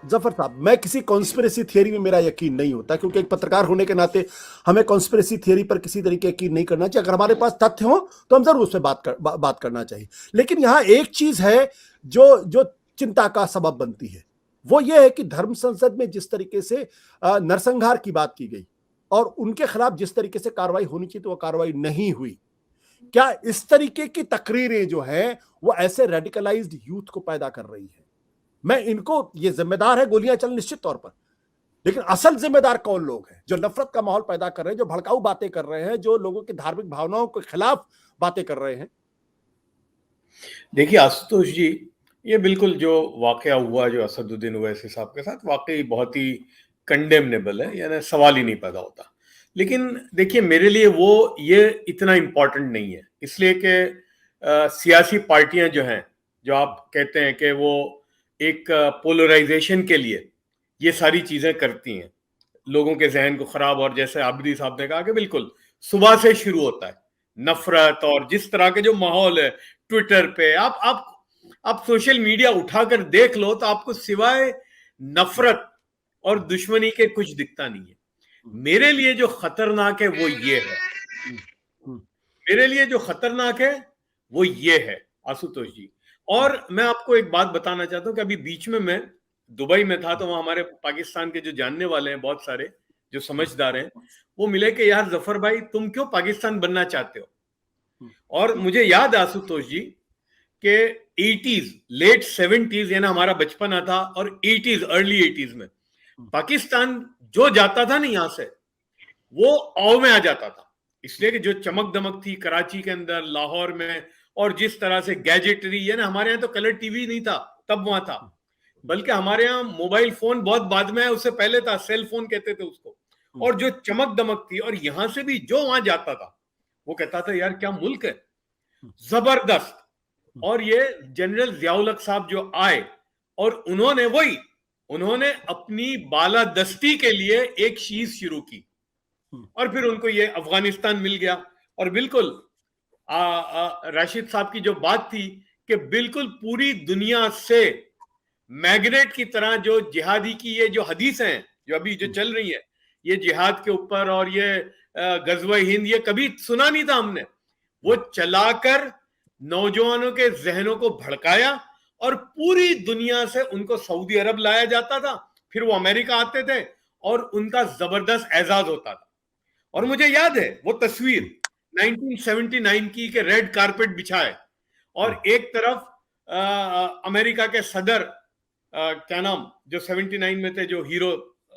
जफर साहब, मैं किसी कॉन्स्पिरेसी थियरी में मेरा यकीन नहीं होता, क्योंकि एक पत्रकार होने के नाते हमें कॉन्स्पिरेसी थियरी पर किसी तरीके यकीन नहीं करना चाहिए। अगर हमारे पास तथ्य हो तो हम जरूर उस पर बात करना चाहिए। लेकिन यहां एक चीज है जो जो चिंता का सबब बनती है, वो ये है कि धर्म संसद में जिस तरीके से नरसंहार की बात की गई और उनके खिलाफ जिस तरीके से कार्रवाई होनी चाहिए तो वो कार्रवाई नहीं हुई। क्या इस तरीके की तकरीरें जो हैं वो ऐसे रेडिकलाइज्ड यूथ को पैदा कर रही है? मैं इनको, ये जिम्मेदार है गोलियां चल निश्चित तौर पर, लेकिन असल जिम्मेदार कौन लोग हैं जो नफरत का माहौल पैदा कर रहे हैं, जो भड़काऊ बातें कर रहे हैं, जो लोगों की धार्मिक भावनाओं के खिलाफ बातें कर रहे हैं? देखिए आशुतोष जी, ये बिल्कुल जो वाकया हुआ जो असदुद्दीन ओवैसी साहब के साथ, वाकई बहुत ही कंडेमनेबल है, यानी सवाल ही नहीं पैदा होता। लेकिन देखिए, मेरे लिए वो ये इतना इम्पोर्टेंट नहीं है, इसलिए कि सियासी पार्टियां जो हैं, जो आप कहते हैं कि वो एक पोलराइजेशन के लिए ये सारी चीजें करती हैं, लोगों के जहन को खराब, और जैसे आबिदी साहब ने कहा कि बिल्कुल सुबह से शुरू होता है नफरत, और जिस तरह के जो माहौल है ट्विटर पे, आप सोशल मीडिया उठाकर देख लो तो आपको सिवाय नफरत और दुश्मनी के कुछ दिखता नहीं है। मेरे लिए जो खतरनाक है वो ये है, मेरे लिए जो खतरनाक है वो ये है आशुतोष जी। और मैं आपको एक बात बताना चाहता हूं कि अभी बीच में मैं दुबई में था, तो वहां हमारे पाकिस्तान के जो जानने वाले हैं बहुत सारे, जो समझदार हैं, वो मिले कि यार जफर भाई, तुम क्यों पाकिस्तान बनना चाहते हो? और मुझे याद है आशुतोष जी कि 80s, लेट 70s, यानी हमारा बचपना था, और 80s, अर्ली 80s में पाकिस्तान जो जाता था ना यहां से, वो औ में आ जाता था, इसलिए कि जो चमक दमक थी कराची के अंदर, लाहौर में, और जिस तरह से गैजेटरी है ना, हमारे यहाँ तो कलर टीवी नहीं था तब वहां था, बल्कि हमारे यहाँ मोबाइल फोन बहुत बाद में है, उससे पहले था, सेल फोन कहते थे उसको। और जो चमक दमक थी, और यहां से भी जो वहां जाता था वो कहता था यार क्या मुल्क है, जबरदस्त। और ये जनरल जियाउल हक साहब जो आए, और उन्होंने अपनी बालादस्ती के लिए एक चीज शुरू की, और फिर उनको ये अफगानिस्तान मिल गया। और बिल्कुल राशिद साहब की जो बात थी कि बिल्कुल पूरी दुनिया से मैग्नेट की तरह जो जिहादी की ये जो हदीस हैं जो अभी जो चल रही है, ये जिहाद के ऊपर, और ये गजवा हिंद, ये कभी सुना नहीं था हमने, वो चलाकर नौजवानों के जहनों को भड़काया, और पूरी दुनिया से उनको सऊदी अरब लाया जाता था, फिर वो अमेरिका आते थे, और उनका जबरदस्त एजाज होता था। और मुझे याद है वो तस्वीर 1979 की, के रेड कारपेट बिछाए, और एक तरफ अमेरिका के सदर, क्या नाम, जो 79 में थे, जो हीरो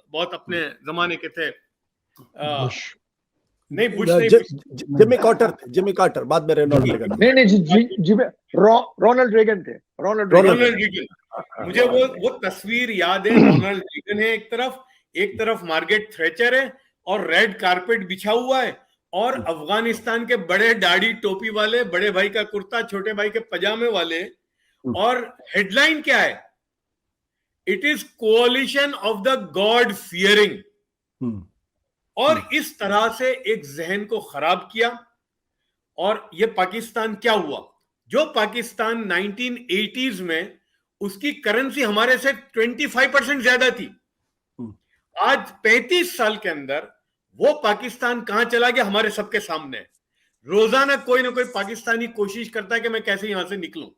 बहुत अपने जमाने के थे, नहीं बुश नहीं, जिमी कार्टर थे, जिमी कार्टर, बाद में रोनाल्ड रेगन। नहीं, रोनाल्ड रेगन थे, रोनाल्ड रेगन। मुझे वो तस्वीर याद है, रोनाल्ड रेगन है एक तरफ मार्गरेट थैचर है, और रेड कारपेट बिछा हुआ है, और अफगानिस्तान के बड़े दाढ़ी टोपी वाले, बड़े भाई का कुर्ता, छोटे भाई के पजामे वाले, और हेडलाइन क्या है, it is कोalition of the God fearing. और इस तरह से एक जहन को खराब किया। और ये पाकिस्तान क्या हुआ, जो पाकिस्तान 1980s में उसकी करेंसी हमारे से 25% ज्यादा थी, आज 35 साल के अंदर वो पाकिस्तान कहां चला गया हमारे सबके सामने है। रोजाना कोई ना कोई पाकिस्तानी कोशिश करता है कि मैं कैसे यहां से निकलूं।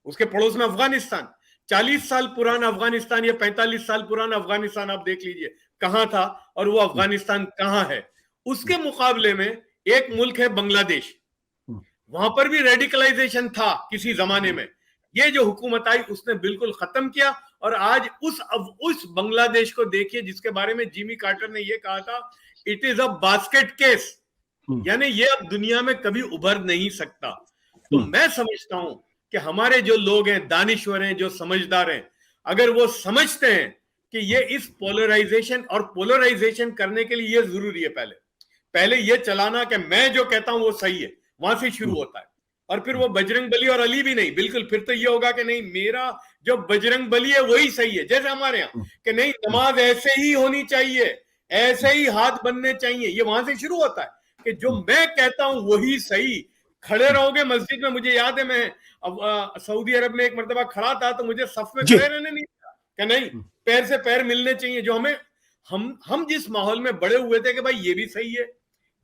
उसके पड़ोस में अफगानिस्तान, 40 साल पुराना अफगानिस्तान या 45 साल पुराना अफगानिस्तान, आप देख लीजिए कहां था और वो अफगानिस्तान कहां है। उसके मुकाबले में एक मुल्क है बांग्लादेश, वहां पर भी रेडिकलाइजेशन था किसी जमाने में, ये जो हुकूमत आई उसने बिल्कुल खत्म किया। और आज उस बांग्लादेश को देखिए जिसके बारे में जिमी कार्टर ने ये कहा था, it is a basket case, यानी ये अब दुनिया में कभी उभर नहीं सकता। तो मैं समझता हूं कि हमारे जो लोग हैं, दानिश्वर हैं, जो समझदार हैं, अगर वो समझते हैं कि ये इस पोलराइजेशन करने के लिए ये जरूरी है, पहले ये चलाना कि मैं जो कहता हूं वो सही है, वहां से शुरू होता है। और फिर वो बजरंग बली और अली भी नहीं, बिल्कुल फिर तो ये होगा कि नहीं मेरा जो बजरंग बली है वही सही है, जैसे हमारे यहाँ कि नहीं नमाज ऐसे ही होनी चाहिए, ऐसे ही हाथ बनने चाहिए, ये वहां से शुरू होता है कि जो मैं कहता हूं वही सही। खड़े रहोगे मस्जिद में, मुझे याद है मैं सऊदी अरब में एक मरतबा खड़ा था, तो मुझे सफ में खड़े रहने नहीं था, क्या नहीं, पैर से पैर मिलने चाहिए। जो हमें हम जिस माहौल में बड़े हुए थे कि भाई ये भी सही है,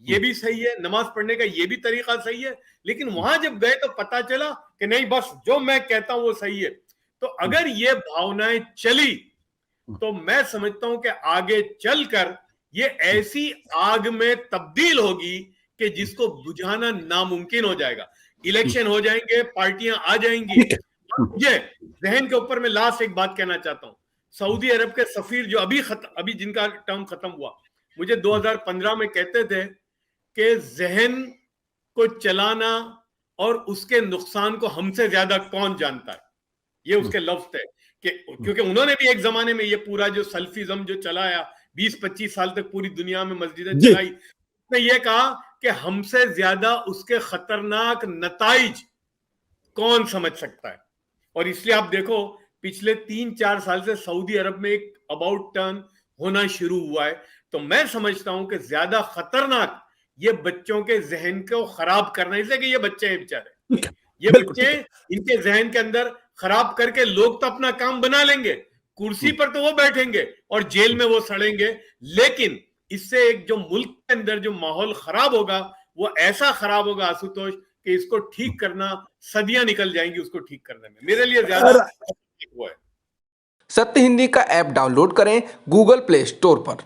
ये भी सही है, नमाज पढ़ने का ये भी तरीका सही है, लेकिन वहां जब गए तो पता चला कि नहीं, बस जो मैं कहता हूं वो सही है। तो अगर ये भावनाएं चली तो मैं समझता हूं कि आगे चलकर ये ऐसी आग में तब्दील होगी कि जिसको बुझाना नामुमकिन हो जाएगा। इलेक्शन हो जाएंगे, पार्टियां आ जाएंगी। मुझे जहन के ऊपर मैं लास्ट एक बात कहना चाहता हूं। सऊदी अरब के सफीर जो अभी जिनका टर्म खत्म हुआ, मुझे 2015 में कहते थे कि जहन को चलाना और उसके नुकसान को हमसे ज्यादा कौन जानता है, ये उसके लफ्ज थे। कि क्योंकि उन्होंने भी एक जमाने में ये पूरा जो सल्फिज्म जो चलाया 20-25 साल तक पूरी दुनिया में मस्जिदें चलाई, उसने ये कहा कि हमसे ज्यादा उसके खतरनाक नताइज कौन समझ सकता है। और इसलिए आप देखो पिछले 3-4 साल से सऊदी अरब में एक अबाउट टर्न होना शुरू हुआ है। तो मैं समझता हूं कि ज्यादा खतरनाक ये बच्चों के जहन को खराब करना, इसलिए कि ये बच्चे हैं बेचारे, ये बच्चे इनके जहन के अंदर खराब करके लोग तो अपना काम बना लेंगे, कुर्सी पर तो वो बैठेंगे और जेल में वो सड़ेंगे, लेकिन इससे एक जो मुल्क के अंदर जो माहौल खराब होगा वो ऐसा खराब होगा आशुतोष कि इसको ठीक करना सदियां निकल जाएंगी उसको ठीक करने में। मेरे लिए ज्यादा हुआ है। सत्य हिंदी का ऐप डाउनलोड करें गूगल प्ले स्टोर पर।